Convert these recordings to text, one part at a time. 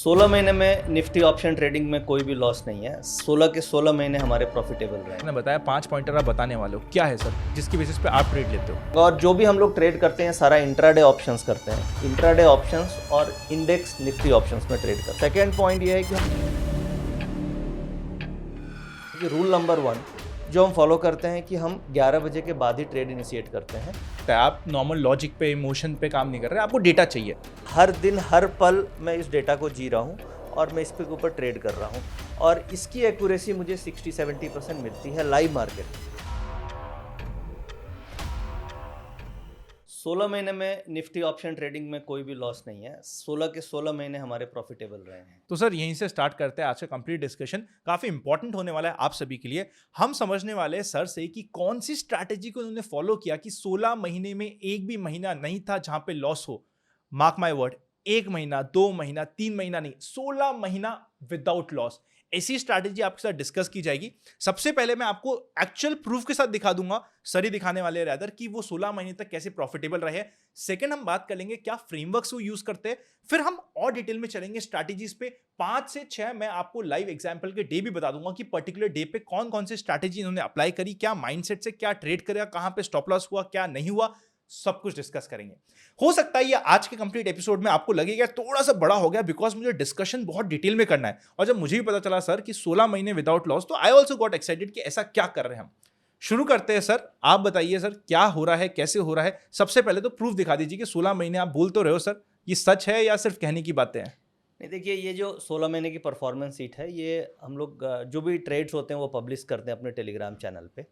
16 महीने में Nifty option trading में कोई भी लॉस नहीं है। 16 के 16 महीने हमारे प्रॉफिटेबल रहे। आपने बताया 5 पॉइंटर आप बताने वाले हो, क्या है सर जिसकी बेसिस पे आप ट्रेड लेते हो? और जो भी हम लोग ट्रेड करते हैं सारा इंट्राडे ऑप्शंस करते हैं। इंट्राडे ऑप्शंस और इंडेक्स निफ्टी ऑप्शंस में ट्रेड करते हैं। सेकेंड पॉइंट ये है कि रूल नंबर 1 जो हम फॉलो करते हैं कि हम 11 बजे के बाद ही ट्रेड इनिशिएट करते हैं। आप नॉर्मल लॉजिक पे, इमोशन पे काम नहीं कर रहे, आपको डेटा चाहिए। हर दिन हर पल मैं इस डेटा को जी रहा हूँ और मैं इस पे ऊपर ट्रेड कर रहा हूँ और इसकी एक्यूरेसी मुझे 60-70% मिलती है लाइव मार्केट। 16 महीने में निफ्टी ऑप्शन ट्रेडिंग में कोई भी लॉस नहीं है। 16 के 16 महीने हमारे प्रॉफिटेबल रहे हैं। तो सर यहीं से स्टार्ट करते हैं। आज का कंप्लीट डिस्कशन काफी इंपॉर्टेंट होने वाला है आप सभी के लिए। हम समझने वाले हैं सर से कि कौन सी स्ट्रैटेजी को उन्होंने फॉलो किया कि 16 महीने में एक भी महीना नहीं था जहां पे लॉस हो। मार्क माय वर्ड, 1 महीना, 2 महीना, 3 महीना नहीं, 16 महीना विदाउट लॉस। ऐसी स्ट्रैटेजी आपके साथ डिस्कस की जाएगी। सबसे पहले मैं आपको एक्चुअल प्रूफ के साथ दिखा दूंगा, सर ही दिखाने वाले रैदर, कि वो 16 महीने तक कैसे प्रॉफिटेबल रहे। सेकंड हम बात कर लेंगे क्या फ्रेमवर्क्स वो यूज करते हैं। फिर हम और डिटेल में चलेंगे स्ट्रैटेजीज पे। 5 से 6 मैं आपको लाइव एग्जांपल के डे भी बता दूंगा कि पर्टिकुलर डे पे कौन कौन से स्ट्रैटेजी इन्होंने अप्लाई करी, क्या माइंडसेट से क्या ट्रेड करेगा, कहां पे स्टॉप लॉस हुआ, क्या नहीं हुआ, सब कुछ डिस्कस करेंगे। हो सकता है ये आज के कंप्लीट एपिसोड में आपको लगेगा थोड़ा सा बड़ा हो गया, बिकॉज मुझे डिस्कशन बहुत डिटेल में करना है। और जब मुझे भी पता चला सर कि 16 महीने विदाउट लॉस, तो आई ऑल्सो गॉट एक्साइटेड कि ऐसा क्या कर रहे हैं हम। शुरू करते हैं सर, आप बताइए सर क्या हो रहा है, कैसे हो रहा है। सबसे पहले तो प्रूफ दिखा दीजिए कि 16 महीने आप बोल तो रहे हो सर, ये सच है या सिर्फ कहने की बातें हैं? नहीं, देखिए ये जो 16 महीने की परफॉर्मेंस शीट है ये हम लोग जो भी ट्रेड्स होते हैं वो पब्लिश करते हैं अपने टेलीग्राम चैनल पे।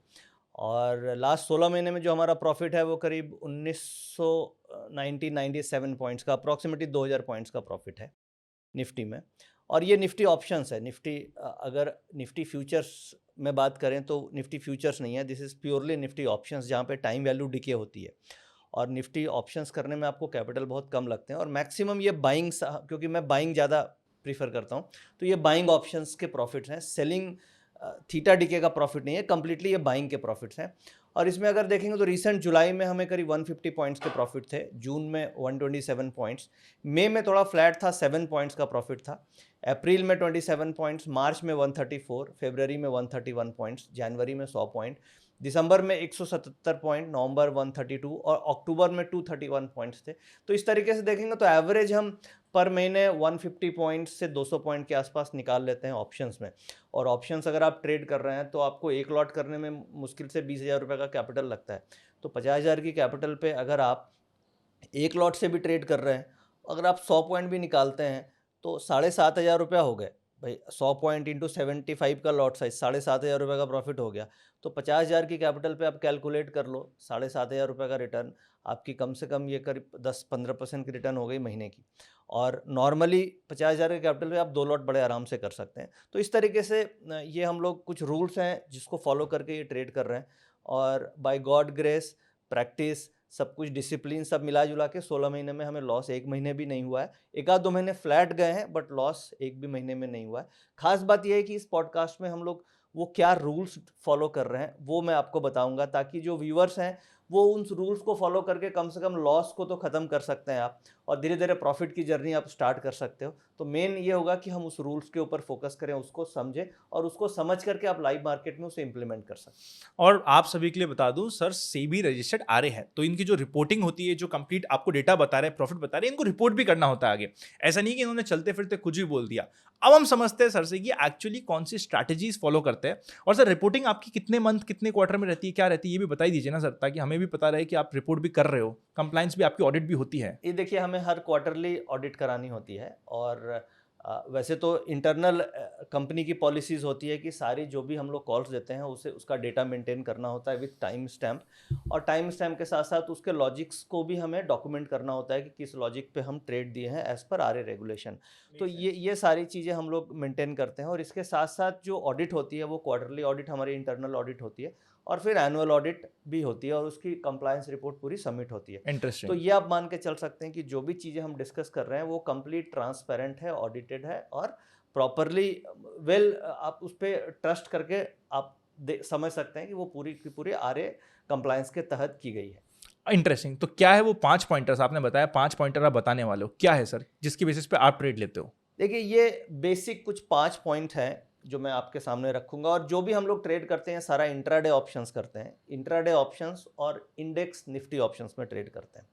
और लास्ट 16 महीने में जो हमारा प्रॉफिट है वो करीब 1997 पॉइंट्स का, अप्रॉक्सीमेटली 2000 पॉइंट्स का प्रॉफिट है निफ्टी में। और ये निफ्टी ऑप्शंस है। निफ्टी अगर निफ्टी फ्यूचर्स में बात करें तो निफ्टी फ्यूचर्स नहीं है, this is purely Nifty options, जहाँ पे टाइम वैल्यू डिके होती है। और निफ्टी ऑप्शंस करने में आपको कैपिटल बहुत कम लगते हैं और मैक्सिमम ये बाइंग, क्योंकि मैं बाइंग ज़्यादा प्रीफर करता हूँ, तो ये बाइंग ऑप्शंस के प्रॉफिट्स हैं। सेलिंग थीटा डीके का प्रॉफिट नहीं है, कंप्लीटली ये बाइंग के प्रॉफिट्स हैं। और इसमें अगर देखेंगे तो रिसेंट जुलाई में हमें करीब 150 पॉइंट्स के प्रॉफिट थे, जून में 127 पॉइंट्स, मई में थोड़ा फ्लैट था, 7 पॉइंट्स का प्रॉफिट था, अप्रैल में 27 पॉइंट्स, मार्च में 134, फरवरी में 131 पॉइंट्स, जनवरी में 100 पॉइंट, दिसंबर में 177 पॉइंट, नवंबर 132 और अक्टूबर में 231 पॉइंट्स थे। तो इस तरीके से देखेंगे तो एवरेज हम पर महीने 150 पॉइंट से 200 पॉइंट के आसपास निकाल लेते हैं ऑप्शंस में। और ऑप्शंस अगर आप ट्रेड कर रहे हैं तो आपको एक लॉट करने में मुश्किल से 20,000 रुपये का कैपिटल लगता है। तो 50,000 की कैपिटल पे अगर आप एक लॉट से भी ट्रेड कर रहे हैं, अगर आप 100 पॉइंट भी निकालते हैं तो 7,500 रुपया हो गए भाई। 100 पॉइंट इंटू 75 का लॉट साइज, 7,500 रुपये का प्रॉफिट हो गया। तो 50,000 की कैपिटल पे आप कैलकुलेट कर लो, 7,500 रुपये का रिटर्न आपकी कम से कम ये करीब 10-15% की रिटर्न हो गई महीने की। और नॉर्मली 50,000 के कैपिटल पे आप 2 लॉट बड़े आराम से कर सकते हैं। तो इस तरीके से ये हम लोग कुछ रूल्स हैं जिसको फॉलो करके ये ट्रेड कर रहे हैं। और बाय गॉड ग्रेस, प्रैक्टिस, सब कुछ डिसिप्लिन, सब मिला जुला के 16 महीने में हमें लॉस एक महीने भी नहीं हुआ है। एक आध 2 महीने फ्लैट गए हैं बट लॉस एक भी महीने में नहीं हुआ है। खास बात यह है कि इस पॉडकास्ट में हम लोग वो क्या रूल्स फॉलो कर रहे हैं वो मैं आपको बताऊंगा, ताकि जो व्यूअर्स हैं वो उन रूल्स को फॉलो करके कम से कम लॉस को तो ख़त्म कर सकते हैं आप, और धीरे धीरे प्रॉफिट की जर्नी आप स्टार्ट कर सकते हो। तो मेन ये होगा कि हम उस रूल्स के ऊपर फोकस करें, उसको समझें और उसको समझ करके आप लाइव मार्केट में उसे इंप्लीमेंट कर सकते हैं। और आप सभी के लिए बता दूं सर, सेबी रजिस्टर्ड आ रहे हैं, तो इनकी जो रिपोर्टिंग होती है, जो कंप्लीट आपको डेटा बता रहे हैं, प्रॉफिट बता रहे हैं, इनको रिपोर्ट भी करना होता है आगे। ऐसा नहीं कि इन्होंने चलते फिरते कुछ भी बोल दिया। अब हम समझते हैं सर से कि एक्चुअली कौन सी स्ट्रैटेजीज फॉलो करते हैं। और सर रिपोर्टिंग आपकी कितने मंथ, कितने क्वार्टर में रहती है, क्या रहती है, ये भी बता दीजिए ना सर, ताकि हमें भी पता रहे कि आप रिपोर्ट भी कर रहे हो, कंप्लायंस भी आपकी ऑडिट भी होती है। ये देखिए, हमें हर क्वार्टरली ऑडिट करानी होती है। और वैसे तो इंटरनल कंपनी की पॉलिसीज़ होती है कि सारी जो भी हम लोग कॉल्स देते हैं उसे उसका डेटा मेंटेन करना होता है विथ टाइम स्टैम्प। और टाइम स्टैम्प के साथ साथ उसके लॉजिक्स को भी हमें डॉक्यूमेंट करना होता है कि किस लॉजिक पे हम ट्रेड दिए हैं एज़ पर आरए रेगुलेशन। तो ये सारी चीज़ें हम लोग मेंटेन करते हैं। और इसके साथ साथ जो ऑडिट होती है वो क्वार्टरली ऑडिट हमारी इंटरनल ऑडिट होती है, और फिर एनुअल ऑडिट भी होती है और उसकी कंप्लायंस रिपोर्ट पूरी सबमिट होती है। इंटरेस्टिंग। तो ये आप मान के चल सकते हैं कि जो भी चीज़ें हम डिस्कस कर रहे हैं वो कंप्लीट ट्रांसपेरेंट है, ऑडिटेड है और प्रॉपरली वेल आप उस पर ट्रस्ट करके आप समझ सकते हैं कि वो पूरी की पूरी आरए कंप्लायंस के तहत की गई है। इंटरेस्टिंग। तो क्या है वो 5 पॉइंटर्स आपने बताया, 5 पॉइंटर आप बताने वाले हो, क्या है सर जिसकी बेसिस पे आप ट्रेड लेते हो? देखिए ये बेसिक कुछ 5 पॉइंट हैं जो मैं आपके सामने रखूंगा, और जो भी हम लोग ट्रेड करते हैं सारा इंट्राडे ऑप्शंस करते हैं, इंट्राडे ऑप्शंस और इंडेक्स निफ्टी ऑप्शंस में ट्रेड करते हैं।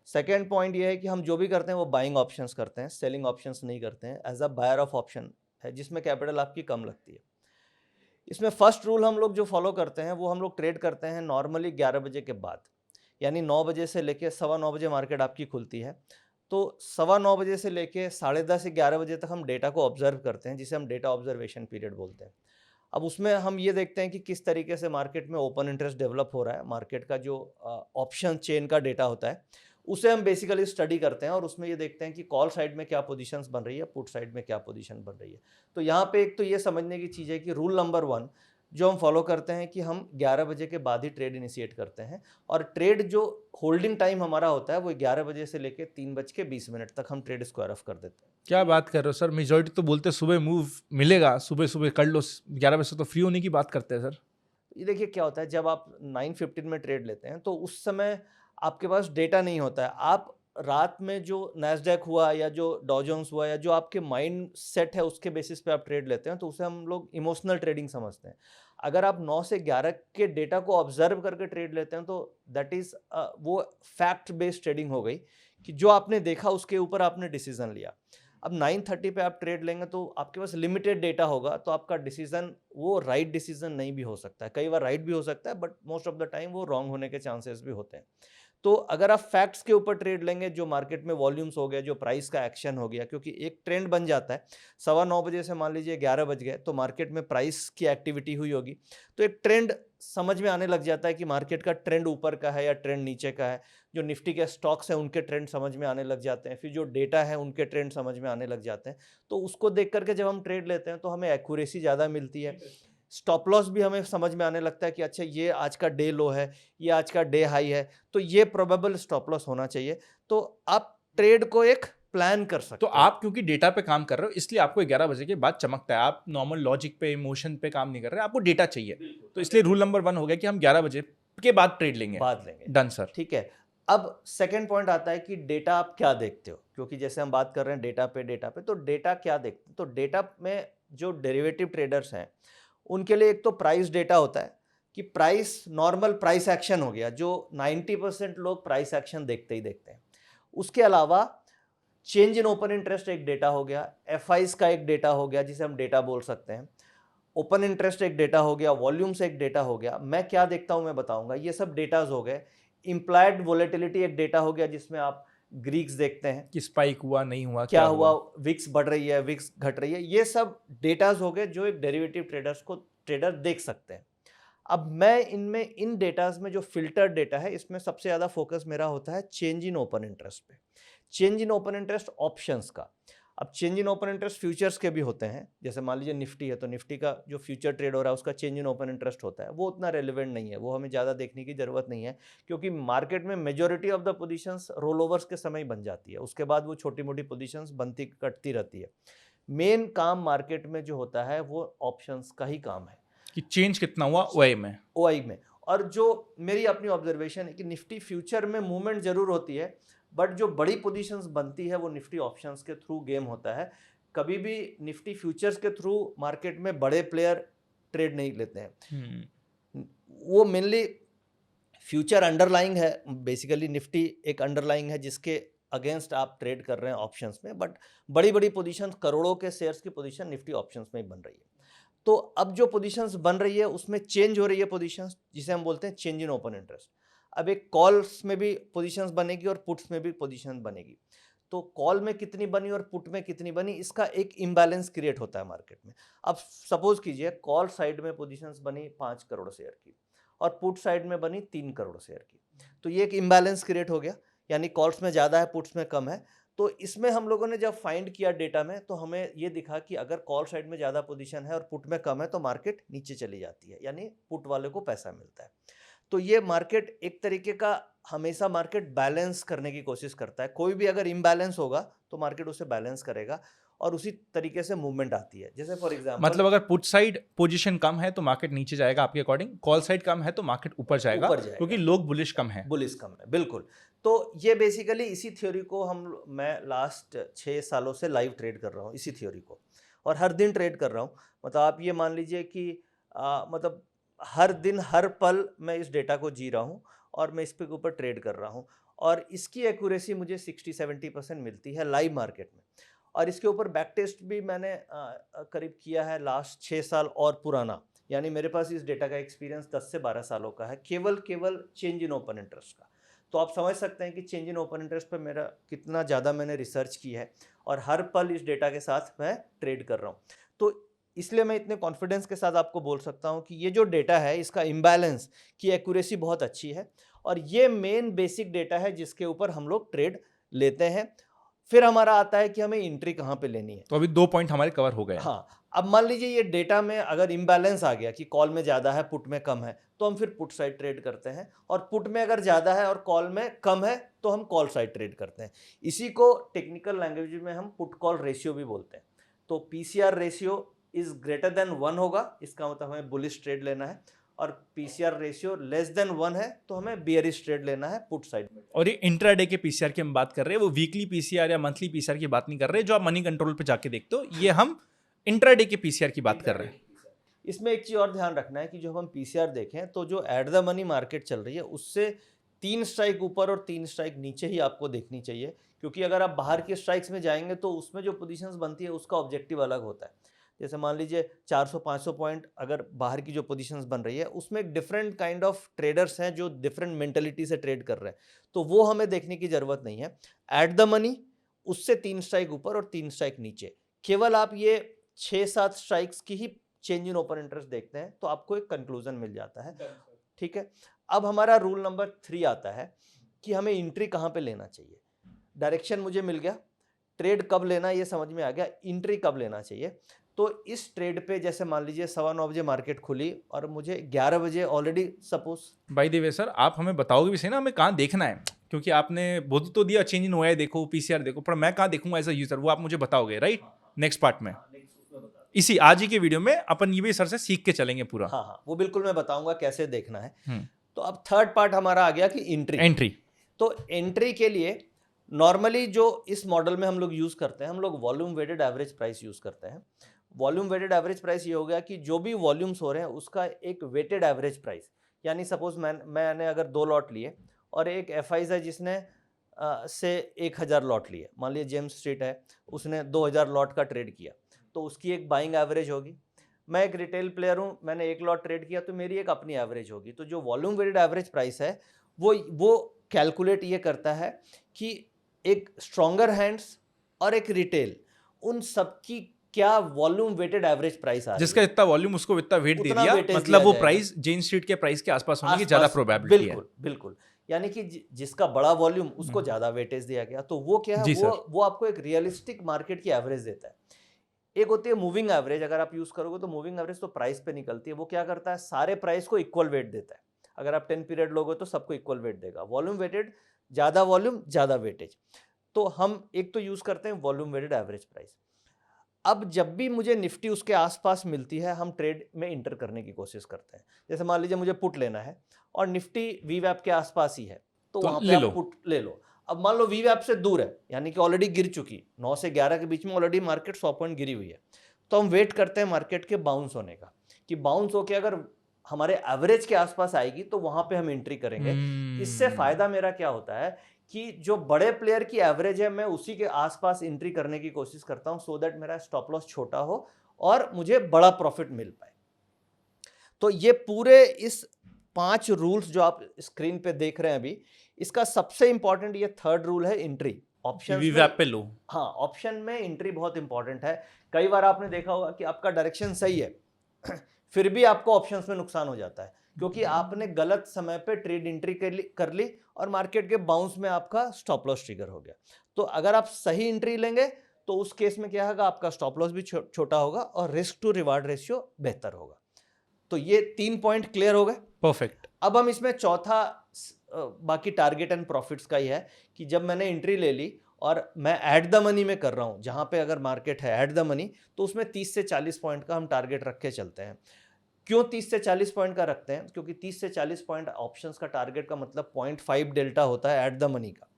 सेकेंड पॉइंट ये है कि हम जो भी करते हैं वो बाइंग ऑप्शंस करते हैं, सेलिंग ऑप्शंस नहीं करते हैं। As a buyer of option है जिसमें कैपिटल आपकी कम लगती है। इसमें फर्स्ट रूल हम लोग जो फॉलो करते हैं वो हम लोग ट्रेड करते हैं नॉर्मली 11 बजे के बाद, यानी 9 बजे से लेके 9:15 बजे मार्केट आपकी खुलती है। तो 9:15 बजे से लेके 10:30 से 11 बजे तक हम डेटा को ऑब्जर्व करते हैं, जिसे हम डेटा ऑब्जर्वेशन पीरियड बोलते हैं। अब उसमें हम ये देखते हैं कि किस तरीके से मार्केट में ओपन इंटरेस्ट डेवलप हो रहा है, मार्केट का जो ऑप्शन चेन का डेटा होता है उसे हम बेसिकली स्टडी करते हैं, और उसमें ये देखते हैं कि कॉल साइड में क्या पोजीशंस बन रही है, पुट साइड में क्या पोजीशन बन रही है। तो यहाँ पे एक तो ये समझने की चीज़ है कि रूल नंबर 1 जो हम फॉलो करते हैं कि हम 11 बजे के बाद ही ट्रेड इनिशिएट करते हैं, और ट्रेड जो होल्डिंग टाइम हमारा होता है वो 11 बजे से लेके 3:20 तक हम ट्रेड स्क्वायर ऑफ कर देते हैं। क्या बात कर रहे हो सर, मेजॉरिटी तो बोलते हैं सुबह मूव मिलेगा, सुबह सुबह कर लो, 11 बजे से तो फ्री होने की बात करते हैं सर। ये देखिए क्या होता है, जब आप 9:15 में ट्रेड लेते हैं तो उस समय आपके पास डेटा नहीं होता है। आप रात में जो नैस्डैक हुआ या जो डॉ जोन्स हुआ या जो आपके माइंड सेट है उसके बेसिस पे आप ट्रेड लेते हैं, तो उसे हम लोग इमोशनल ट्रेडिंग समझते हैं। अगर आप 9 से 11 के डेटा को ऑब्जर्व करके ट्रेड लेते हैं तो दैट इज़ वो फैक्ट बेस्ड ट्रेडिंग हो गई, कि जो आपने देखा उसके ऊपर आपने डिसीजन लिया। अब 9:30 पे आप ट्रेड लेंगे तो आपके पास लिमिटेड डेटा होगा, तो आपका डिसीजन वो राइट डिसीजन नहीं भी हो सकता है। कई बार राइट भी हो सकता है, but most of the time वो रॉन्ग होने के चांसेस भी होते हैं। तो अगर आप फैक्ट्स के ऊपर ट्रेड लेंगे, जो मार्केट में वॉल्यूम्स हो गया, जो प्राइस का एक्शन हो गया, क्योंकि एक ट्रेंड बन जाता है 9:15 बजे से मान लीजिए 11 बज गए तो मार्केट में प्राइस की एक्टिविटी हुई होगी, तो एक ट्रेंड समझ में आने लग जाता है कि मार्केट का ट्रेंड ऊपर का है या ट्रेंड नीचे का है। जो निफ्टी के स्टॉक्स हैं उनके ट्रेंड समझ में आने लग जाते हैं, फिर जो डेटा है उनके ट्रेंड समझ में आने लग जाते हैं। तो उसको देख करके जब हम ट्रेड लेते हैं तो हमें एक्यूरेसी ज़्यादा मिलती है। स्टॉप लॉस भी हमें समझ में आने लगता है कि अच्छा ये आज का डे लो है, ये आज का डे हाई है, तो ये प्रोबेबल स्टॉप लॉस होना चाहिए। तो आप ट्रेड को एक प्लान कर सकते तो हैं। आप क्योंकि डेटा पे काम कर रहे हो इसलिए आपको 11 बजे के बाद चमकता है, आप नॉर्मल लॉजिक पे इमोशन पे काम नहीं कर रहे, आपको डेटा चाहिए। तो इसलिए रूल नंबर 1 हो गया कि हम 11 बजे के बाद ट्रेड लेंगे। बाद लेंगे। Done sir. ठीक है। अब सेकंड पॉइंट आता है कि डेटा आप क्या देखते हो, क्योंकि जैसे हम बात कर रहे हैं डेटा पे, तो डेटा क्या देखते हैं। तो डेटा में जो डेरिवेटिव ट्रेडर्स हैं उनके लिए एक तो प्राइस डेटा होता है, कि प्राइस नॉर्मल प्राइस एक्शन हो गया, जो 90% लोग प्राइस एक्शन देखते ही देखते हैं। उसके अलावा चेंज इन ओपन इंटरेस्ट एक डेटा हो गया, एफआईज का एक डेटा हो गया जिसे हम डेटा बोल सकते हैं, ओपन इंटरेस्ट एक डेटा हो गया, वॉल्यूम से एक डेटा हो गया। मैं क्या देखता हूं मैं बताऊंगा, ये सब डेटाज हो गए। इम्प्लाइड वोलेटिलिटी एक डेटा हो गया जिसमें आप ग्रीक्स देखते हैं कि स्पाइक हुआ नहीं हुआ, क्या हुआ, विक्स बढ़ रही है, विक्स घट रही है। ये सब डेटाज हो गए जो एक डेरिवेटिव ट्रेडर देख सकते हैं। अब मैं इनमें इन डेटाज में जो फिल्टर डेटा है इसमें सबसे ज़्यादा फोकस मेरा होता है चेंज इन ओपन इंटरेस्ट पे, change in open interest options का। अब change in open interest futures के भी होते हैं, जैसे मान लीजिए निफ्टी है तो निफ्टी का जो फ्यूचर ट्रेड हो रहा है उसका चेंज इन ओपन इंटरेस्ट होता है, वो उतना रेलिवेंट नहीं है, वो हमें ज़्यादा देखने की ज़रूरत नहीं है, क्योंकि मार्केट में majority of the positions roll overs के समय ही बन जाती है, उसके बाद वो छोटी मोटी पोजीशंस बनती कटती रहती है। मेन काम मार्केट में जो होता है वो ऑप्शंस का ही काम है, कि चेंज कितना हुआ ओआई में। ओआई में। और जो मेरी अपनी ऑब्जर्वेशन है कि निफ्टी फ्यूचर में मूवमेंट जरूर होती है, बट जो बड़ी पोजीशंस बनती है वो निफ्टी ऑप्शंस के थ्रू गेम होता है। कभी भी निफ्टी फ्यूचर्स के थ्रू मार्केट में बड़े प्लेयर ट्रेड नहीं लेते हैं। वो मेनली फ्यूचर अंडरलाइंग है, बेसिकली निफ्टी एक अंडरलाइंग है जिसके अगेंस्ट आप ट्रेड कर रहे हैं ऑप्शंस में, बट बड़ी बड़ी पोजीशंस, करोड़ों के शेयर्स की पोजीशन निफ्टी ऑप्शंस में ही बन रही है। तो अब जो पोजीशंस बन रही है उसमें चेंज हो रही है पोजीशंस, जिसे हम बोलते हैं चेंज इन ओपन इंटरेस्ट। अब एक कॉल्स में भी पोजीशंस बनेगी और पुट्स में भी पोजीशन बनेगी, तो कॉल में कितनी बनी और पुट में कितनी बनी, इसका एक इम्बैलेंस क्रिएट होता है मार्केट में। अब सपोज कीजिए कॉल साइड में पोजीशंस बनी 5 करोड़ शेयर की और पुट साइड में बनी 3 करोड़ शेयर की, तो ये एक इम्बैलेंस क्रिएट हो गया, यानी कॉल्स में ज़्यादा है पुट्स में कम है। तो इसमें हम लोगों ने जब फाइंड किया डेटा में तो हमें ये दिखा कि अगर कॉल साइड में ज़्यादा पोजीशन है और पुट में कम है तो मार्केट नीचे चली जाती है, यानी पुट वाले को पैसा मिलता है। तो ये मार्केट एक तरीके का हमेशा मार्केट बैलेंस करने की कोशिश करता है। कोई भी अगर इम्बैलेंस होगा तो मार्केट उसे बैलेंस करेगा और उसी तरीके से मूवमेंट आती है। जैसे फॉर एग्जांपल, मतलब अगर पुट साइड पोजीशन कम है तो मार्केट नीचे जाएगा आपके अकॉर्डिंग, कॉल साइड कम है तो मार्केट ऊपर जाएगा, क्योंकि लोग बुलिश कम है। बुलिश कम है, बिल्कुल। तो ये बेसिकली इसी थ्योरी को मैं लास्ट 6 सालों से लाइव ट्रेड कर रहा हूँ, इसी थ्योरी को, और हर दिन ट्रेड कर रहा हूँ। मतलब आप ये मान लीजिए कि मतलब हर दिन हर पल मैं इस डेटा को जी रहा हूँ और मैं इस पे के ऊपर ट्रेड कर रहा हूँ, और इसकी एक्यूरेसी मुझे 60-70% मिलती है लाइव मार्केट में। और इसके ऊपर बैक टेस्ट भी मैंने करीब किया है लास्ट 6 साल और पुराना, यानी मेरे पास इस डेटा का एक्सपीरियंस 10 से 12 सालों का है, केवल चेंज इन ओपन इंटरेस्ट का। तो आप समझ सकते हैं कि चेंज इन ओपन इंटरेस्ट पर मेरा कितना ज़्यादा मैंने रिसर्च की है, और हर पल इस डेटा के साथ मैं ट्रेड कर रहा हूँ। तो इसलिए मैं इतने कॉन्फिडेंस के साथ आपको बोल सकता हूँ कि ये जो डेटा है इसका इम्बैलेंस की एक्यूरेसी बहुत अच्छी है, और ये मेन बेसिक डेटा है जिसके ऊपर हम लोग ट्रेड लेते हैं। फिर हमारा आता है कि हमें एंट्री कहाँ पे लेनी है। तो अभी 2 पॉइंट हमारे कवर हो गए हैं। हाँ, अब मान लीजिए ये डेटा में अगर इम्बैलेंस आ गया कि कॉल में ज़्यादा है, पुट में कम है, तो हम फिर पुट साइड ट्रेड करते हैं, और पुट में अगर ज़्यादा है और कॉल में कम है तो हम कॉल साइड ट्रेड करते हैं। इसी को टेक्निकल लैंग्वेज में हम पुट कॉल रेशियो भी बोलते हैं। तो PCR ratio is greater than 1 होगा, इसका मतलब हमें बुलिश ट्रेड लेना है, और पीसीआर रेशियो लेस देन 1 है तो हमें बियरिश ट्रेड लेना है पुट साइड में। और ये इंट्राडे के पीसीआर की हम बात कर रहे हैं, वो वीकली पीसीआर या मंथली पीसीआर की बात नहीं कर रहे जो आप मनी कंट्रोल पे जाके देखते हो, ये हम इंट्राडे के पीसीआर की बात कर रहे हैं। इसमें एक चीज़ और ध्यान रखना है कि जो हम पीसीआर देखें तो जो एट द मनी मार्केट चल रही है उससे 3 स्ट्राइक ऊपर और 3 स्ट्राइक नीचे ही आपको देखनी चाहिए, क्योंकि अगर आप बाहर के स्ट्राइक्स में जाएंगे तो उसमें जो पोजीशंस बनती है उसका ऑब्जेक्टिव अलग होता है। जैसे मान लीजिए 400-500 पॉइंट अगर बाहर की जो पोजीशंस बन रही है उसमें एक डिफरेंट काइंड ऑफ ट्रेडर्स हैं जो डिफरेंट मेंटेलिटी से ट्रेड कर रहे हैं, तो वो हमें देखने की ज़रूरत नहीं है। एट द मनी उससे 3 स्ट्राइक ऊपर और 3 स्ट्राइक नीचे, केवल आप ये 6-7 स्ट्राइक्स की ही चेंज इन ओपन इंटरेस्ट देखते हैं तो आपको एक कंक्लूजन मिल जाता है। ठीक है, अब हमारा रूल नंबर 3 आता है कि हमें एंट्री कहाँ पे लेना चाहिए। डायरेक्शन मुझे मिल गया, ट्रेड कब लेना ये समझ में आ गया, एंट्री कब लेना चाहिए। तो इस ट्रेड पे जैसे मान लीजिए 9:15 बजे मार्केट खुली और मुझे 11 बजे already suppose. By the way sir, आप हमें बताओगे भी सही ना हमें कहाँ देखना है, क्योंकि आपने बोल तो दिया चेंज इन ओआई देखो, पीसीआर देखो, पर मैं कहाँ देखूंगा एज अ यूजर, वो आप मुझे बताओगे राइट नेक्स्ट पार्ट में। इसी आज ही के वीडियो में अपन ये भी सर से सीख के चलेंगे पूरा। हाँ हाँ, वो बिल्कुल मैं बताऊंगा कैसे देखना है। तो अब थर्ड पार्ट हमारा आ गया कि एंट्री। तो एंट्री के लिए नॉर्मली जो इस मॉडल में हम लोग यूज़ करते हैं, हम लोग volume weighted average price use करते हैं। वॉल्यूम वेटेड एवरेज प्राइस ये हो गया कि जो भी वॉल्यूम्स हो रहे हैं उसका एक वेटेड एवरेज प्राइस, यानी सपोज मैंने अगर 2 लॉट लिए और एक एफआईज है जिसने से 1000 लॉट लिए, मान लीजिए जेम्स स्ट्रीट है उसने 2000 लॉट का ट्रेड किया, तो उसकी एक बाइंग एवरेज होगी। मैं एक रिटेल प्लेयर हूँ, मैंने 1 लॉट ट्रेड किया तो मेरी एक अपनी एवरेज होगी। तो जो वॉल्यूम वेटेड एवरेज प्राइस है वो कैलकुलेट ये करता है कि एक स्ट्रॉन्गर हैंड्स और एक रिटेल, उन सबकी क्या वॉल्यूम वेटेड एवरेज प्राइस आ रही है, जिसका इतना वॉल्यूम उसको इतना वेट दे उतना दिया, weightage मतलब दिया वो जाएगा। प्राइस जेन स्ट्रीट के प्राइस के आसपास होने की ज्यादा आसपास, प्रोबेबिलिटी है। बिल्कुल बिल्कुल, यानी कि जिसका बड़ा वॉल्यूम उसको ज्यादा वेटेज दिया गया। तो वो क्या है, जी वो आपको एक रियलिस्टिक मार्केट की एवरेज देता है। एक होती है मूविंग एवरेज, अगर आप यूज करोगे तो मूविंग एवरेज तो प्राइस पे निकलती है, वो क्या करता है सारे प्राइस को इक्वल वेट देता है। अगर आप 10 पीरियड लोगे तो सबको इक्वल वेट देगा। वॉल्यूम वेटेड, ज्यादा वॉल्यूम ज्यादा वेटेज। तो हम एक तो यूज करते हैं वॉल्यूम वेटेड एवरेज प्राइस। अब जब भी मुझे निफ्टी उसके आसपास मिलती है हम ट्रेड में इंटर करने की कोशिश करते हैं। जैसे मान लीजिए मुझे पुट लेना है और निफ्टी वीवैप के आसपास ही है, तो वहां पे आप पुट ले लो। अब मान लो वीवैप से दूर है, यानी कि ऑलरेडी गिर चुकी, 9 से 11 के बीच में ऑलरेडी मार्केट 100 पॉइंट गिरी हुई है, तो हम वेट करते हैं मार्केट के बाउंस होने का, कि बाउंस होके अगर हमारे एवरेज के आसपास आएगी तो वहां पे हम एंट्री करेंगे। इससे फायदा मेरा क्या होता है कि जो बड़े प्लेयर की एवरेज है मैं उसी के आसपास एंट्री करने की कोशिश करता हूं, सो दैट मेरा स्टॉप लॉस छोटा हो और मुझे बड़ा प्रॉफिट मिल पाए। तो ये पूरे इस 5 रूल्स जो आप स्क्रीन पे देख रहे हैं अभी, इसका सबसे इंपॉर्टेंट ये थर्ड रूल है एंट्री। ऑप्शन पे लो। हाँ, ऑप्शन में एंट्री बहुत इंपॉर्टेंट है। कई बार आपने देखा होगा कि आपका डायरेक्शन सही है फिर भी आपको ऑप्शंस में नुकसान हो जाता है, क्योंकि आपने गलत समय पे ट्रेड एंट्री कर ली और मार्केट के बाउंस में आपका स्टॉप लॉस ट्रिगर हो गया। तो अगर आप सही एंट्री लेंगे तो उस केस में क्या होगा, आपका स्टॉप लॉस भी छोटा होगा और रिस्क टू रिवार्ड रेशियो बेहतर होगा। तो ये 3 पॉइंट क्लियर हो गए, परफेक्ट। अब हम इसमें चौथा बाकी टारगेट एंड प्रॉफिट्स का ही है कि जब मैंने एंट्री ले ली और मैं एट द मनी में कर रहा हूं, जहां पे अगर मार्केट है एट द मनी तो उसमें 30 से 40 पॉइंट का हम टारगेट रख के चलते हैं। क्यों 30 से 40 पॉइंट का रखते हैं? क्योंकि 30 से 40 पॉइंट ऑप्शंस का टारगेट का मतलब 0.5 डेल्टा होता है एट द मनी का,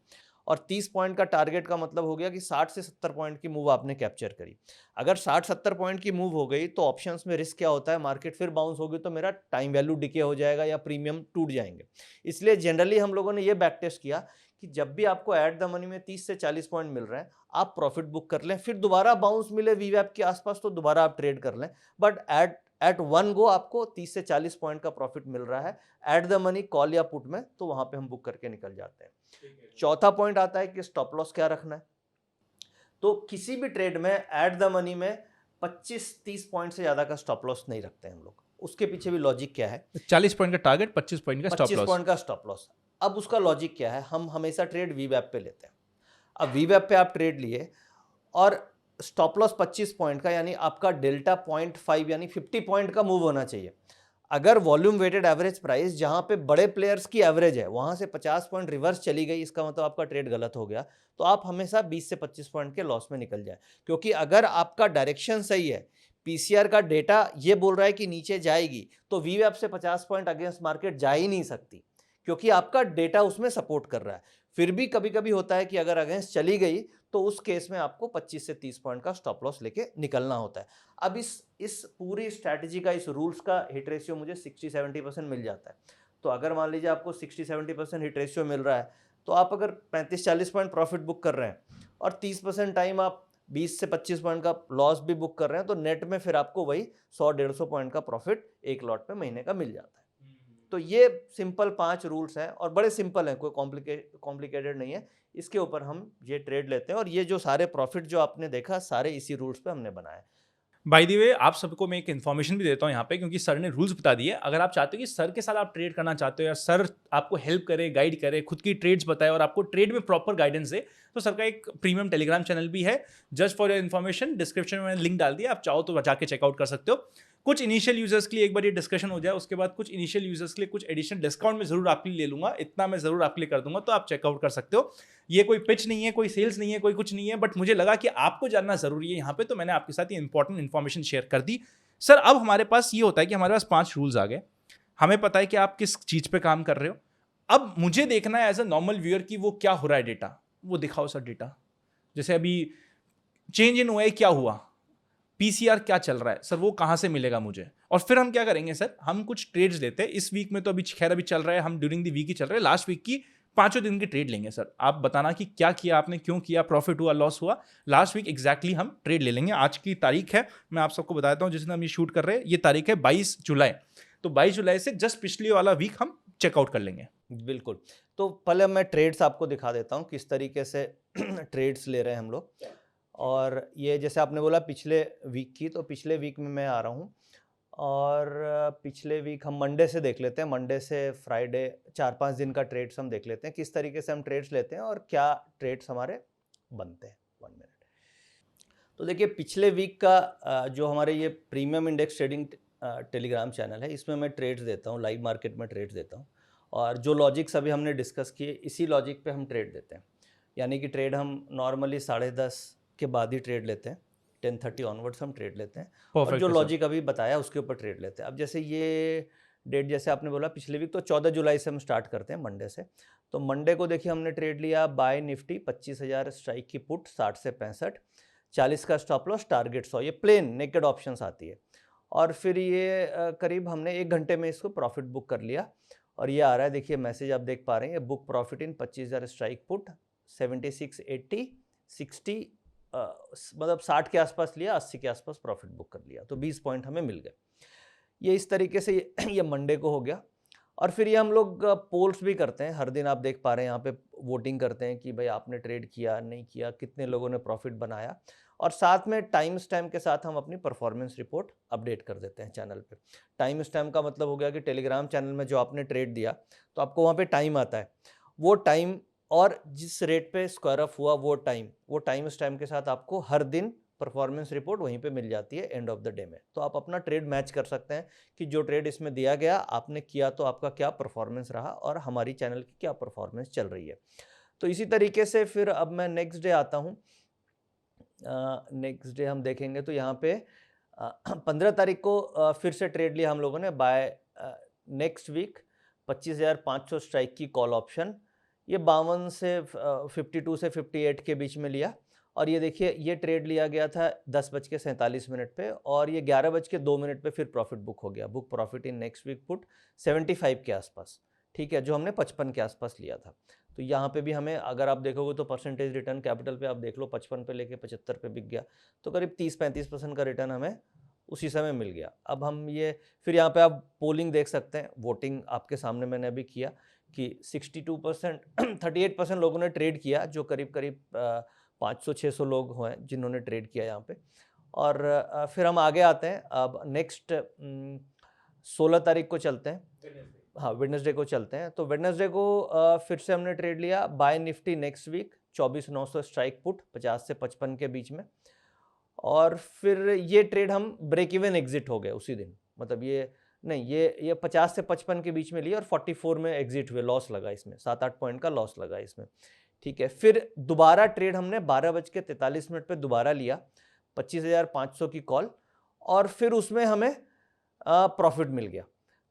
और 30 पॉइंट का टारगेट का मतलब हो गया कि 60 से 70 पॉइंट की मूव आपने कैप्चर करी। अगर 60-70 पॉइंट की मूव हो गई तो ऑप्शंस में रिस्क क्या होता है, मार्केट फिर बाउंस होगी तो मेरा टाइम वैल्यू डिके हो जाएगा या प्रीमियम टूट जाएंगे। इसलिए जनरली हम लोगों ने ये बैक टेस्ट किया कि जब भी आपको एट द मनी में 30 से 40 पॉइंट मिल रहे हैं, आप प्रॉफिट बुक कर लें, फिर दोबारा बाउंस मिले वीवैप के आसपास तो दोबारा आप ट्रेड कर लें, बट एट वन गो आपको 30 से 40 पॉइंट का प्रॉफिट मिल रहा है एट द मनी कॉल या पुट में, तो वहां पे हम बुक करके निकल जाते हैं। चौथा पॉइंट आता है कि स्टॉप लॉस क्या रखना है। तो किसी भी ट्रेड में एट द मनी में 25-30 पॉइंट से ज्यादा का स्टॉप लॉस नहीं रखते हैं हम लोग। उसके पीछे भी लॉजिक क्या है? 40 पॉइंट का टारगेट, 25 पॉइंट का स्टॉप 25 लॉस। पॉइंट का स्टॉप लॉस। अब उसका लॉजिक क्या है? हम हमेशा ट्रेड वीवैप पे लेते हैं। अब वीवैप पे आप ट्रेड लिए और स्टॉप लॉस 25 पॉइंट का, यानी आपका डेल्टा 0.5 यानी 50 पॉइंट का मूव होना चाहिए। अगर वॉल्यूम वेटेड एवरेज प्राइस जहां पे बड़े प्लेयर्स की एवरेज है वहां से 50 पॉइंट रिवर्स चली गई, इसका मतलब आपका ट्रेड गलत हो गया, तो आप हमेशा 20 से 25 पॉइंट के लॉस में निकल जाए। क्योंकि अगर आपका डायरेक्शन सही है, पीसीआर का डेटा ये बोल रहा है कि नीचे जाएगी, तो वीवैप से 50 पॉइंट अगेंस्ट मार्केट जा ही नहीं सकती, क्योंकि आपका डेटा उसमें सपोर्ट कर रहा है। फिर भी कभी कभी होता है कि अगर अगेंस्ट चली गई तो उस केस में आपको 25 से 30 पॉइंट का स्टॉप लॉस लेके निकलना होता है। अब इस पूरी स्ट्रैटेजी का, इस रूल्स का हिट रेशियो मुझे 60-70% मिल जाता है। तो अगर मान लीजिए आपको 60-70% हिट रेशियो मिल रहा है, तो आप अगर 35-40 पॉइंट प्रॉफिट बुक कर रहे हैं और 30% टाइम आप 20 से 25 पॉइंट का लॉस भी बुक कर रहे हैं, तो नेट में फिर आपको वही 100-150 पॉइंट का प्रॉफिट एक लॉट पे महीने का मिल जाता है। तो ये सिंपल 5 रूल्स हैं और बड़े सिंपल हैं, कोई कॉम्प्लिकेटेड नहीं है। इसके ऊपर हम ये ट्रेड लेते हैं और ये जो सारे प्रॉफिट जो आपने देखा, सारे इसी रूल्स पे हमने बनाए। बाय द वे, आप सबको मैं एक इन्फॉर्मेशन भी देता हूँ यहाँ पे, क्योंकि सर ने रूल्स बता दिए। अगर आप चाहते हो कि सर के साथ आप ट्रेड करना चाहते हो या सर आपको हेल्प करे, गाइड करे, खुद की ट्रेड्स बताए और आपको ट्रेड में प्रॉपर गाइडेंस दे, तो सर का एक प्रीमियम टेलीग्राम चैनल भी है। Just for your information, description में मैंने लिंक डाल दिया, आप चाहो तो जाके चेकआउट कर सकते हो। कुछ इनिशियल यूजर्स के लिए एक बार ये डिस्कशन हो जाए, उसके बाद कुछ इनिशियल यूजर्स के लिए कुछ एडिशनल डिस्काउंट में जरूर आपके लिए ले लूंगा, इतना मैं जरूर आपके लिए कर दूंगा, तो आप चेकआउट कर सकते हो। ये कोई पिच नहीं है, कोई सेल्स नहीं है, कोई कुछ नहीं है, बट मुझे लगा कि आपको जानना जरूरी है यहाँ पे, तो मैंने आपके साथ ये इंपॉर्टेंट इन्फॉर्मेशन शेयर कर दी। सर, अब हमारे पास ये होता है कि हमारे पास 5 रूल्स आ गए, हमें पता है कि आप किस चीज पे काम कर रहे हो। अब मुझे देखना है एज अ नॉर्मल व्यूअर कि वो क्या हो रहा है, डेटा वो दिखाओ सर। डेटा जैसे अभी चेंज इन ओआई क्या हुआ, पीसीआर क्या चल रहा है सर, वो कहाँ से मिलेगा मुझे? और फिर हम क्या करेंगे सर, हम कुछ ट्रेड्स लेते हैं इस वीक में, तो अभी खैर अभी चल रहा है, हम ड्यूरिंग द वीक ही चल रहे हैं, लास्ट वीक की 5 दिन की ट्रेड लेंगे सर। आप बताना कि क्या किया आपने, क्यों किया, प्रॉफिट हुआ, लॉस हुआ, लास्ट वीक एग्जैक्टली हम ट्रेड ले लेंगे। आज की तारीख है, मैं आप सबको बताता हूँ जिस दिन हम ये शूट कर रहे हैं, ये तारीख है 22 जुलाई। तो 22 जुलाई से जस्ट पिछले वाला वीक हम चेकआउट कर लेंगे। बिल्कुल। तो पहले मैं ट्रेड्स आपको दिखा देता हूँ किस तरीके से ट्रेड्स ले रहे हैं हम लोग। और ये जैसे आपने बोला पिछले वीक की, तो पिछले वीक में मैं आ रहा हूँ और पिछले वीक हम मंडे से देख लेते हैं, मंडे से फ्राइडे 4-5 दिन का ट्रेड्स हम देख लेते हैं, किस तरीके से हम ट्रेड्स लेते हैं और क्या ट्रेड्स हमारे बनते हैं। 1 मिनट। तो देखिए पिछले वीक का जो हमारे ये premium index trading Telegram channel है, इसमें मैं ट्रेड्स देता हूँ, लाइव मार्केट में ट्रेड्स देता हूँ, और जो लॉजिक्स अभी हमने डिस्कस किए इसी लॉजिक पे हम ट्रेड देते हैं। यानी कि ट्रेड हम नॉर्मली 10:30 के बाद ही ट्रेड लेते हैं, 10:30 ऑनवर्ड्स हम ट्रेड लेते हैं, और परफेक्ट जो है सर। लॉजिक अभी बताया उसके ऊपर ट्रेड लेते हैं। अब जैसे ये डेट जैसे आपने बोला पिछले वीक, तो 14 जुलाई से हम स्टार्ट करते हैं, मंडे से। तो मंडे को देखिए हमने ट्रेड लिया बाय निफ्टी 25,000 स्ट्राइक की पुट 60 से 65, 40 का स्टॉप लॉस, टारगेट 100, ये प्लेन नेकेड ऑप्शंस आती है। और फिर ये करीब हमने 1 घंटे में इसको प्रॉफिट बुक कर लिया, और ये आ रहा है, देखिए मैसेज आप देख पा रहे हैं, ये बुक प्रॉफिट इन 25,000 स्ट्राइक पुट 7680 60, मतलब 60 के आसपास लिया, 80 के आसपास प्रॉफिट बुक कर लिया, तो 20 पॉइंट हमें मिल गए। ये इस तरीके से ये मंडे को हो गया। और फिर ये हम लोग पोल्स भी करते हैं, हर दिन आप देख पा रहे हैं यहाँ पे वोटिंग करते हैं कि भाई आपने ट्रेड किया नहीं किया, कितने लोगों ने प्रॉफिट बनाया, और साथ में टाइम स्टैम्प के साथ हम अपनी परफॉर्मेंस रिपोर्ट अपडेट कर देते हैं चैनल पे। टाइम स्टैम्प का मतलब हो गया कि टेलीग्राम चैनल में जो आपने ट्रेड दिया तो आपको वहाँ पे टाइम आता है, वो टाइम और जिस रेट पे स्क्वायर ऑफ हुआ वो टाइम स्टैम्प के साथ आपको हर दिन परफॉर्मेंस रिपोर्ट वहीं पे मिल जाती है एंड ऑफ द डे में। तो आप अपना ट्रेड मैच कर सकते हैं कि जो ट्रेड इसमें दिया गया आपने किया तो आपका क्या परफॉर्मेंस रहा और हमारी चैनल की क्या परफॉर्मेंस चल रही है। तो इसी तरीके से फिर अब मैं नेक्स्ट डे आता हूँ। नेक्स्ट डे हम देखेंगे तो यहाँ पे 15 तारीख को फिर से ट्रेड लिया हम लोगों ने बाय नेक्स्ट वीक 25,500 स्ट्राइक की कॉल ऑप्शन। ये 52 से 52 से 58 के बीच में लिया और ये देखिए ये ट्रेड लिया गया था 10:47 पे और ये 11:02 पे फिर प्रॉफिट बुक हो गया। Book profit in next week put 75 के आसपास, ठीक है, जो हमने 55 के आसपास लिया था। तो यहाँ पे भी हमें अगर आप देखोगे तो परसेंटेज रिटर्न कैपिटल पे आप देख लो 55 पे लेके 75 पे बिक गया, तो करीब 30-35% का रिटर्न हमें उसी समय मिल गया। अब हम ये फिर यहाँ पे आप पोलिंग देख सकते हैं, वोटिंग आपके सामने मैंने अभी किया कि 62% 38% लोगों ने ट्रेड किया, जो करीब करीब 500-600 लोग हुए जिन्होंने ट्रेड किया यहाँ पे। और फिर हम आगे आते हैं, अब नेक्स्ट 16 तारीख को चलते हैं। हाँ, वेडनेसडे को चलते हैं। तो वेडनेसडे को फिर से हमने ट्रेड लिया buy Nifty next week 24,900 strike put 50 से 55 के बीच में और फिर ये ट्रेड हम ब्रेक इवन एग्जिट हो गए उसी दिन, मतलब ये नहीं, ये 50 से 55 के बीच में लिया और 44 में एग्जिट हुए, लॉस लगा इसमें, 7-8 पॉइंट का लॉस लगा इसमें, ठीक है। फिर दोबारा ट्रेड हमने 12:43 पे दोबारा लिया 25,500 की कॉल और फिर उसमें हमें प्रॉफिट मिल गया।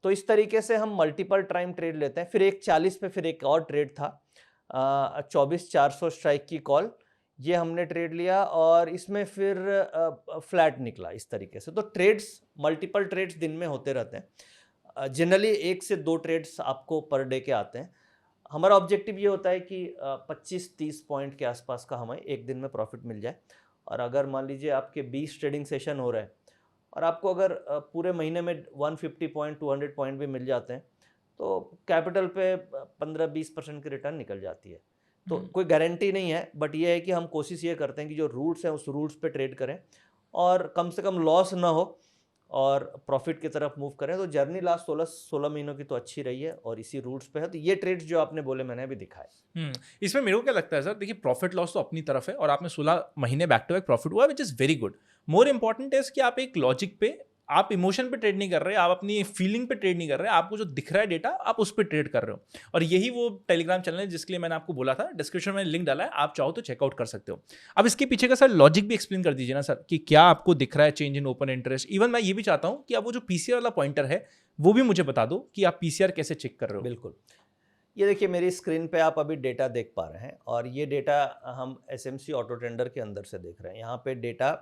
तो इस तरीके से हम मल्टीपल टाइम ट्रेड लेते हैं। फिर 1:40 पे फिर एक और ट्रेड था 24,400 स्ट्राइक की कॉल, ये हमने ट्रेड लिया और इसमें फिर फ्लैट निकला इस तरीके से। तो ट्रेड्स, मल्टीपल ट्रेड्स दिन में होते रहते हैं। जनरली 1 से 2 ट्रेड्स आपको पर डे के आते हैं। हमारा ऑब्जेक्टिव ये होता है कि 25-30 पॉइंट के आसपास का हमें एक दिन में प्रॉफिट मिल जाए। और अगर मान लीजिए आपके 20 ट्रेडिंग सेशन हो रहे हैं और आपको अगर पूरे महीने में 150 पॉइंट 200 पॉइंट भी मिल जाते हैं तो कैपिटल पे 15-20% की रिटर्न निकल जाती है। तो कोई गारंटी नहीं है, बट ये है कि हम कोशिश ये करते हैं कि जो रूल्स हैं उस रूल्स पे ट्रेड करें और कम से कम लॉस ना हो और प्रॉफिट की तरफ मूव करें। तो जर्नी लास्ट 16 महीनों की तो अच्छी रही है और इसी रूट्स पे है। तो ये ट्रेड्स जो आपने बोले मैंने अभी दिखाए। इसमें मेरे को क्या लगता है सर, देखिए प्रॉफिट लॉस तो अपनी तरफ है और आपने 16 महीने बैक टू बैक प्रॉफिट हुआ, which is very good. More important है कि आप एक लॉजिक पे, आप इमोशन पे ट्रेड नहीं कर रहे, आप अपनी फीलिंग पे ट्रेड नहीं कर रहे, आपको जो दिख रहा है डेटा आप उस पर ट्रेड कर रहे हो। और यही वो टेलीग्राम चैनल है जिसके लिए मैंने आपको बोला था, डिस्क्रिप्शन में लिंक डाला है, आप चाहो तो चेकआउट कर सकते हो। अब इसके पीछे का सर लॉजिक भी एक्सप्लेन कर दीजिए ना सर, कि क्या आपको दिख रहा है change in open interest. Even मैं ये भी चाहता हूँ कि आप वो जो पीसीआर वाला पॉइंटर है वो भी मुझे बता दो कि आप पीसीआर कैसे चेक कर रहे हो। बिल्कुल, ये देखिए मेरी स्क्रीन पे आप अभी डेटा देख पा रहे हैं और ये डेटा हम एसएमसी ऑटो ट्रेडर के अंदर से देख रहे हैं। यहाँ पे डेटा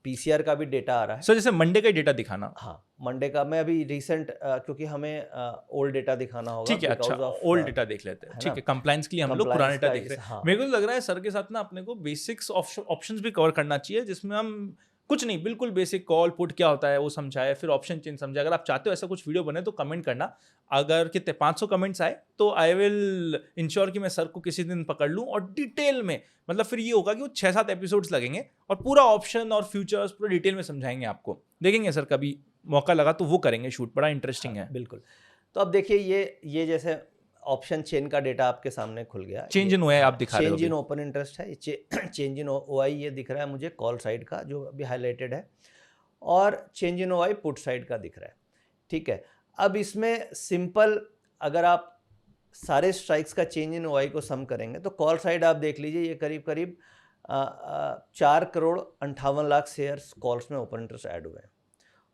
पीसीआर का भी डेटा आ रहा है। सर जैसे मंडे का डेटा दिखाना। हाँ, मंडे का मैं अभी रिसेंट, क्योंकि हमें ओल्ड डेटा दिखाना होगा। ठीक है, अच्छा ओल्ड डेटा देख लेते हैं, ठीक है, कंप्लायंस के लिए हम लोग पुराना डेटा देख रहे हैं। हाँ। मेरे को लग रहा है सर के साथ ना अपने को बेसिक्स ऑप्शंस भी कवर करना चाहिए, जिसमें हम कुछ नहीं, बिल्कुल बेसिक कॉल पुट क्या होता है वो समझाए, फिर ऑप्शन चेंज समझाए। अगर आप चाहते हो ऐसा कुछ वीडियो बने तो कमेंट करना। अगर कितने 500 कमेंट्स आए तो आई विल इंश्योर कि मैं सर को किसी दिन पकड़ लूँ और डिटेल में, मतलब फिर ये होगा कि वो 6-7 एपिसोड्स लगेंगे और पूरा ऑप्शन और फ्यूचर्स पूरा डिटेल में समझाएंगे आपको। देखेंगे सर, कभी मौका लगा तो वो करेंगे शूट, बड़ा इंटरेस्टिंग है। बिल्कुल। तो अब देखिए ये जैसे ऑप्शन चेन का डेटा आपके सामने खुल गया। चेंज इन ओआई आप दिखा रहे हो, चेंज इन ओपन इंटरेस्ट है, चेंज इन ओआई ये दिख रहा है मुझे कॉल साइड का जो अभी हाईलाइटेड है, और change in OI put side का दिख रहा है, ठीक है। अब इसमें सिंपल, अगर आप सारे स्ट्राइक्स का चेंज इन ओआई को सम करेंगे तो कॉल साइड आप देख लीजिए, ये करीब करीब 4,58,00,000 शेयर्स कॉल्स में ओपन इंटरेस्ट ऐड हुए हैं।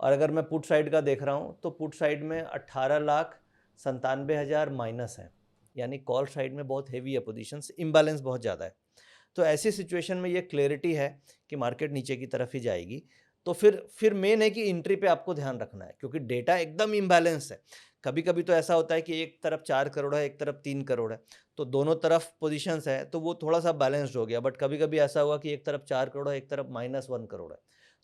और अगर मैं पुट साइड का देख रहा हूँ तो पुट साइड में 18,97,000 माइनस है, यानी कॉल साइड में बहुत हेवी है पोजीशंस, इम्बैलेंस बहुत ज़्यादा है। तो ऐसी सिचुएशन में ये क्लैरिटी है कि मार्केट नीचे की तरफ ही जाएगी। तो फिर मेन है कि एंट्री पे आपको ध्यान रखना है, क्योंकि डेटा एकदम इम्बैलेंस है। कभी कभी तो ऐसा होता है कि एक तरफ 4 करोड़ है, एक तरफ 3 करोड़ है, तो दोनों तरफ पोजीशंस है तो वो थोड़ा सा बैलेंस्ड हो गया। बट कभी कभी ऐसा हुआ कि एक तरफ 4 करोड़ है, एक तरफ -1 करोड़ है,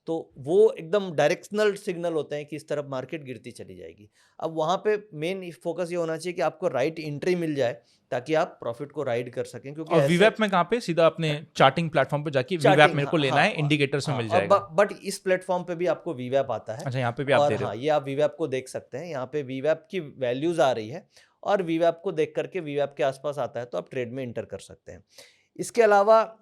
तो वो एकदम डायरेक्शनल सिग्नल होते हैं कि इस तरफ मार्केट गिरती चली जाएगी। अब वहाँ पे मेन फोकस ये होना चाहिए कि आपको राइट एंट्री मिल जाए ताकि आप प्रॉफिट को राइड कर सकें। क्योंकि और वीवैप में कहाँ पे, सीधा अपने चार्टिंग प्लेटफॉर्म पे जाके वीवैप मेरे को लेना है, इंडिकेटर्स में मिल जाएगा। बट इस प्लेटफॉर्म पे भी आपको वीवैप आता है। अच्छा, यहाँ पे भी आप दे रहे हो। हाँ, ये आप वीवैप को देख सकते हैं, यहाँ पे वीवैप की वैल्यूज आ रही है और वीवैप को देख करके वीवैप के आसपास आता है तो आप ट्रेड में इंटर कर सकते हैं। इसके अलावा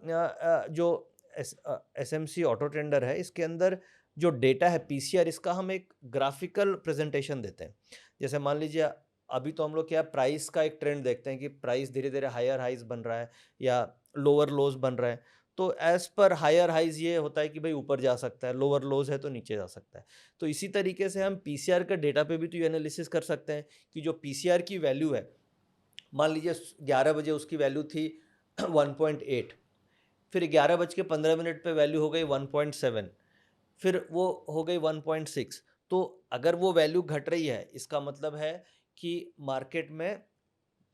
जो एसएमसी ऑटो ट्रेडर है, इसके अंदर जो डेटा है पीसीआर, इसका हम एक ग्राफिकल प्रेजेंटेशन देते हैं। जैसे मान लीजिए अभी तो हम लोग क्या प्राइस का एक ट्रेंड देखते हैं कि प्राइस धीरे धीरे हायर हाइज बन रहा है या लोअर लोज बन रहा है, तो एज पर हायर हाइज ये होता है कि भाई ऊपर जा सकता है, लोअर लोज है तो नीचे जा सकता है। तो इसी तरीके से हम पीसीआर का डेटा पे भी तो ये एनालिसिस कर सकते हैं कि जो पीसीआर की वैल्यू है, मान लीजिए 11 बजे उसकी वैल्यू थी 1.8, फिर 11:15 पे वैल्यू हो गई 1.7, फिर वो हो गई 1.6। तो अगर वो वैल्यू घट रही है, इसका मतलब है कि मार्केट में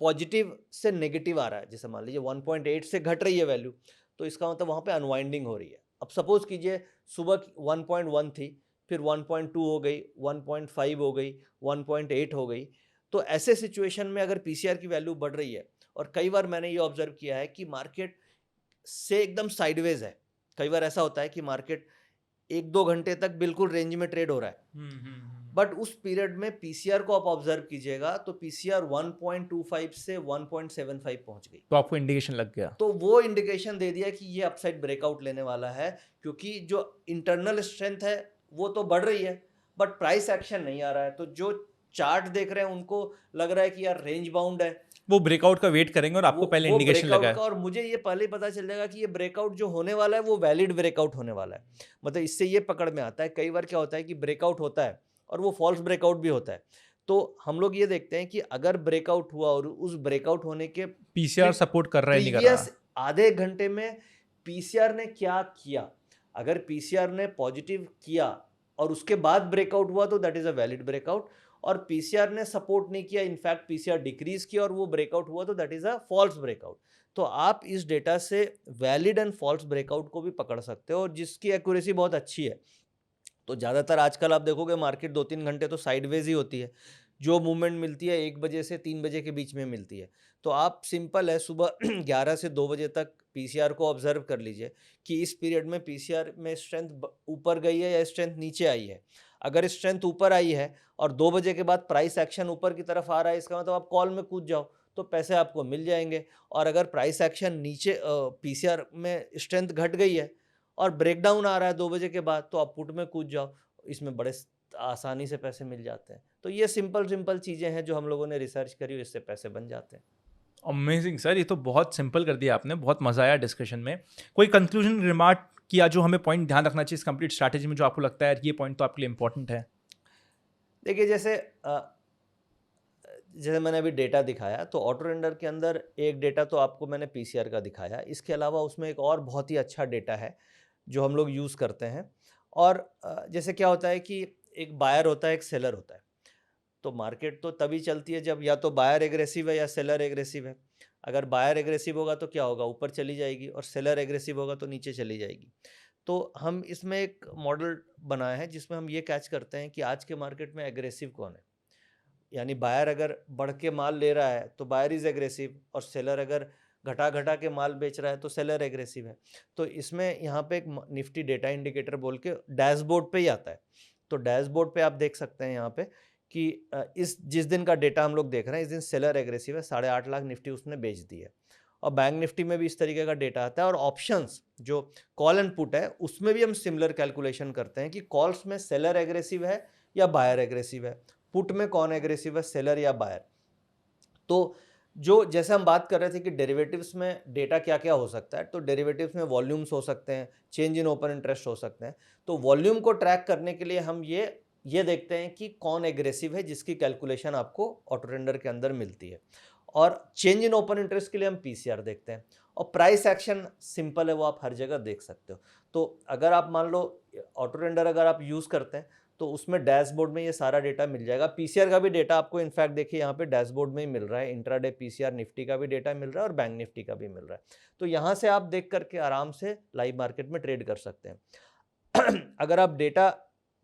पॉजिटिव से नेगेटिव आ रहा है। जैसे मान लीजिए 1.8 से घट रही है वैल्यू, तो इसका मतलब वहाँ पे अनवाइंडिंग हो रही है। अब सपोज कीजिए सुबह 1.1 थी, फिर 1.2 हो गई, 1.5 हो गई, 1.8 हो गई। तो ऐसे सिचुएशन में अगर पीसीआर की वैल्यू बढ़ रही है, और कई बार मैंने ये ऑब्जर्व किया है कि मार्केट से एकदम साइडवेज है। कई बार ऐसा होता है कि मार्केट 1-2 घंटे तक बिल्कुल रेंज में ट्रेड हो रहा है, बट उस पीरियड में पीसीआर को आप ऑब्जर्व कीजिएगा तो पीसीआर 1.25 से 1.75 पहुंच गई। तो आपको इंडिकेशन लग गया। तो वो इंडिकेशन दे दिया कि ये अपसाइड ब्रेकआउट लेने वाला है, क्योंकि जो इंटरनल स्ट्रेंथ है वो तो बढ़ रही है, बट प्राइस एक्शन नहीं आ रहा है। तो जो चार्ट देख रहे हैं उनको लग रहा है कि यार रेंज बाउंड है, वो ब्रेकआउट का वेट करेंगे और आपको पहले वो इंडिकेशन लगा ब्रेकआउट का, है। और मुझे ये पहले ही पता चल जाएगा कि ये ब्रेकआउट जो होने वाला है वो वैलिड ब्रेकआउट होने वाला है। मतलब इससे ये पकड़ में आता है। कई बार क्या होता है कि ब्रेकआउट होता है और वो फॉल्स ब्रेकआउट भी होता है। तो हम लोग ये देखते हैं कि अगर ब्रेकआउट हुआ और उस ब्रेकआउट होने के पीसीआर सपोर्ट कर रहा है नहीं कर रहा। प्रीवियस आधे घंटे में पीसीआर ने क्या किया, अगर पीसीआर ने पॉजिटिव किया और उसके बाद ब्रेकआउट हुआ तो that is a valid breakout, और पीसीआर ने सपोर्ट नहीं किया, इनफैक्ट पीसीआर डिक्रीज किया और वो ब्रेकआउट हुआ तो that is a false breakout. तो आप इस डेटा से वैलिड एंड फॉल्स ब्रेकआउट को भी पकड़ सकते हो, और जिसकी एक्यूरेसी बहुत अच्छी है। तो ज़्यादातर आजकल आप देखोगे मार्केट 2-3 घंटे तो साइडवेज ही होती है। जो मूवमेंट मिलती है 1 बजे से 3 बजे के बीच में मिलती है। तो आप सिंपल है सुबह 11 से 2 बजे तक पीसीआर को ऑब्जर्व कर लीजिए कि इस पीरियड में पीसीआर में स्ट्रेंथ ऊपर गई है या स्ट्रेंथ नीचे आई है। अगर स्ट्रेंथ ऊपर आई है और 2 बजे के बाद प्राइस एक्शन ऊपर की तरफ आ रहा है, इसका मतलब आप कॉल में कूद जाओ तो पैसे आपको मिल जाएंगे। और अगर प्राइस एक्शन नीचे पीसीआर में स्ट्रेंथ घट गई है और ब्रेकडाउन आ रहा है 2 बजे के बाद, तो आप पुट में कूद जाओ, इसमें बड़े आसानी से पैसे मिल जाते हैं। तो ये सिंपल चीज़ें हैं जो हम लोगों ने रिसर्च करी, इससे पैसे बन जाते हैं। अमेजिंग सर, ये तो बहुत सिंपल कर दिया आपने, बहुत मजा आया डिस्कशन में। कोई कंक्लूजन रिमार्क किया जो हमें पॉइंट ध्यान रखना चाहिए इस कंप्लीट स्ट्रैटेजी में, जो आपको लगता है ये पॉइंट तो आपके लिए इंपॉर्टेंट है? देखिए जैसे मैंने अभी डेटा दिखाया, तो ऑटो रेंडर के अंदर एक डेटा तो आपको मैंने पीसीआर का दिखाया, इसके अलावा उसमें एक और बहुत ही अच्छा डेटा है जो हम लोग यूज़ करते हैं। और जैसे क्या होता है कि एक बायर होता है, एक सेलर होता है। तो मार्केट तो तभी चलती है जब या तो बायर एग्रेसिव है या सेलर एग्रेसिव है। अगर बायर एग्रेसिव होगा तो क्या होगा, ऊपर चली जाएगी, और सेलर एग्रेसिव होगा तो नीचे चली जाएगी। तो हम इसमें एक मॉडल बनाए हैं जिसमें हम ये कैच करते हैं कि आज के मार्केट में एग्रेसिव कौन है। यानी बायर अगर बढ़ के माल ले रहा है तो बायर इज एग्रेसिव, और सेलर अगर घटा घटा के माल बेच रहा है तो सेलर एग्रेसिव है। तो इसमें यहाँ पे एक निफ्टी डेटा इंडिकेटर बोल के डैशबोर्ड पे ही आता है। तो डैशबोर्ड पे आप देख सकते हैं यहाँ पे कि इस जिस दिन का डेटा हम लोग देख रहे हैं, इस दिन सेलर एग्रेसिव है, 8.5 लाख निफ्टी उसने बेच दी है। और बैंक निफ्टी में भी इस तरीके का डेटा आता है। और ऑप्शंस जो कॉल एंड पुट है उसमें भी हम सिमिलर कैलकुलेशन करते हैं कि कॉल्स में सेलर एग्रेसिव है या बायर एग्रेसिव है, पुट में कौन एग्रेसिव है, सेलर या बायर। तो जो जैसे हम बात कर रहे थे कि डेरिवेटिव्स में डेटा क्या क्या हो सकता है, तो डेरिवेटिव्स में वॉल्यूम्स हो सकते हैं, चेंज इन ओपन इंटरेस्ट हो सकते हैं। तो वॉल्यूम को ट्रैक करने के लिए हम ये देखते हैं कि कौन एग्रेसिव है, जिसकी कैलकुलेशन आपको ऑटो रेंडर के अंदर मिलती है। और चेंज इन ओपन इंटरेस्ट के लिए हम पीसीआर देखते हैं। और प्राइस एक्शन सिंपल है, वो आप हर जगह देख सकते हो। तो अगर आप मान लो ऑटो रेंडर अगर आप यूज़ करते हैं तो उसमें डैशबोर्ड में ये सारा डेटा मिल जाएगा। पीसीआर का भी डेटा आपको इनफैक्ट देखिए यहाँ पे डैशबोर्ड में ही मिल रहा है। इंट्राडे पीसीआर निफ्टी का भी डेटा मिल रहा है और बैंक निफ्टी का भी मिल रहा है। तो यहाँ से आप देख करके आराम से लाइव मार्केट में ट्रेड कर सकते हैं। अगर आप डेटा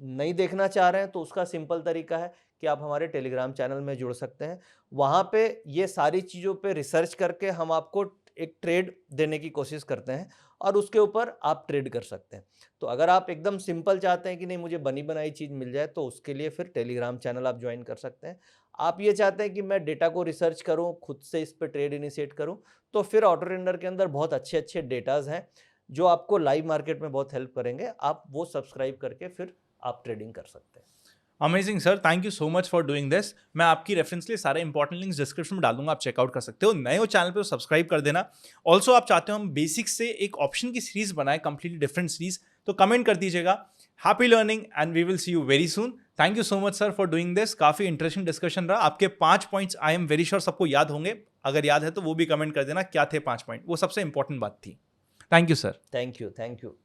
नहीं देखना चाह रहे हैं तो उसका सिंपल तरीका है कि आप हमारे टेलीग्राम चैनल में जुड़ सकते हैं। वहाँ पे ये सारी चीज़ों पे रिसर्च करके हम आपको एक ट्रेड देने की कोशिश करते हैं और उसके ऊपर आप ट्रेड कर सकते हैं। तो अगर आप एकदम सिंपल चाहते हैं कि नहीं मुझे बनी बनाई चीज़ मिल जाए, तो उसके लिए फिर टेलीग्राम चैनल आप ज्वाइन कर सकते हैं। आप ये चाहते हैं कि मैं डेटा को रिसर्च करूँ, खुद से इस पर ट्रेड इनिशिएट करूँ, तो फिर ऑटो रेंडर के अंदर बहुत अच्छे अच्छे डेटाज़ हैं जो आपको लाइव मार्केट में बहुत हेल्प करेंगे। आप वो सब्सक्राइब करके फिर आप ट्रेडिंग कर सकते हैं। Amazing sir, thank you so much for doing this. मैं आपकी रेफरेंस के लिए सारे इंपॉर्टेंट लिंक्स डिस्क्रिप्शन में डाल दूंगा, आप चेकआउट कर सकते हो। नए हो चैनल पे तो सब्सक्राइब कर देना। ऑल्सो आप चाहते हो हम बेसिक से एक ऑप्शन की सीरीज बनाए, कंप्लीटली डिफरेंट सीरीज, तो कमेंट कर दीजिएगा। Happy learning and we will see you very soon. Thank you so much sir for doing this. काफी इंटरेस्टिंग डिस्कशन रहा। आपके 5 points I am very sure सबको याद होंगे। अगर याद है तो वो भी कमेंट कर देना क्या थे 5 पॉइंट, वो सबसे इंपॉर्टेंट बात थी। Thank you sir. Thank you, thank you.